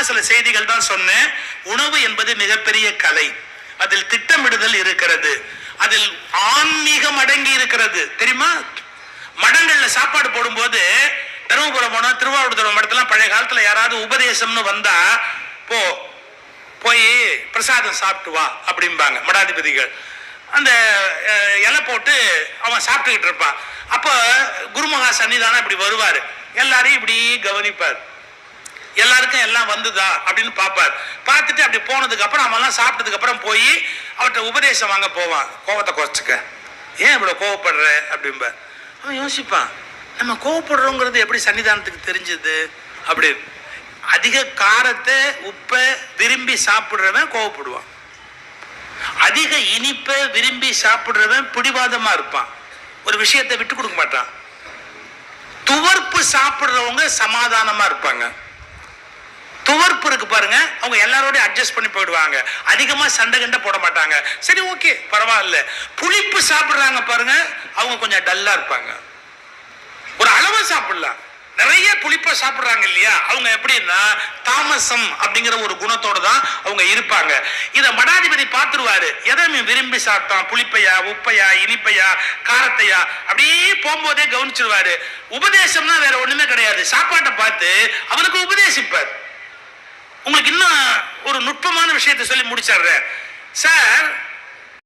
சில செய்திகள் தான் சொன்னேன். உணவு என்பது மிகப்பெரிய கலை. அதில் திட்டமிடுதல் இருக்கிறது, அதில் ஆன்மீகம் அடங்கி இருக்கிறது. தெரியுமா? மடங்கள்ல சாப்பாடு போடும்போது தருமபுரம் போனா திருவாவூர் மடத்தெல்லாம் பழைய காலத்துல யாராவது உபதேசம்னு வந்தா போய் பிரசாதம் சாப்பிட்டு வா அப்படிம்பாங்க மடாதிபதிகள். அந்த இலை போட்டு அவன் சாப்பிட்டுக்கிட்டு இருப்பான். அப்ப குருமகா சன்னிதானம் இப்படி வருவாரு, எல்லாரையும் இப்படி கவனிப்பார். எல்லாருக்கும் எல்லாம் வந்துதா அப்படின்னு பார்ப்பார். பார்த்துட்டு அப்படி போனதுக்கு அப்புறம் அவன் எல்லாம் சாப்பிட்டதுக்கு அப்புறம் போய் அவர்கிட்ட உபதேசம் வாங்க போவான். கோபத்தை குறைச்சிக்க, ஏன் இவ்வளவு கோவப்படுற அப்படிம்ப. அவன் யோசிப்பான், நம்ம கோவப்படுறோங்கிறது எப்படி சன்னிதானத்துக்கு தெரிஞ்சது அப்படின்னு. அதிக காரத்தை உப்பை விரும்பி சாப்பிடுறவன் கோவப்படுவான், அதிக இனிப்பை விரும்பி சாப்பிடுறவன் பிடிவாதமா இருப்பான், ஒரு விஷயத்தை விட்டு கொடுக்க மாட்டான். துவர்ப்பு சாப்பிடுறவங்க சமாதானமா இருப்பாங்க. துவர்ப்பு இருக்கு பாருங்க, அவங்க எல்லாரோட அட்ஜஸ்ட் பண்ணி போயிடுவாங்க, அதிகமா சண்டை கண்ட போட மாட்டாங்க. சரி ஓகே பரவாயில்ல. புளிப்பு சாப்பிடுறாங்க பாருங்க, அவங்க கொஞ்சம் டல்லா இருப்பாங்க. ஒரு அளவா சாப்பிடலாம், நிறைய புளிப்பா சாப்பிடுறாங்க இல்லையா, அவங்க எப்படின்னா தாமசம் அப்படிங்கிற ஒரு குணத்தோட தான் அவங்க இருப்பாங்க. இத மடாதிபதி பார்த்துருவாரு, எதை விரும்பி சாப்பிட்டான், புளிப்பையா உப்பையா இனிப்பையா காரத்தையா, அப்படியே போகும்போதே கவனிச்சிருவாரு. உபதேசம்னா வேற ஒண்ணுமே கிடையாது, சாப்பாட்டை பார்த்து அவனுக்கு உபதேசிப்பார். உங்களுக்கு இன்னும் ஒரு நுட்பமான விஷயத்தை சொல்லி முடிச்சிடுறேன் சார்.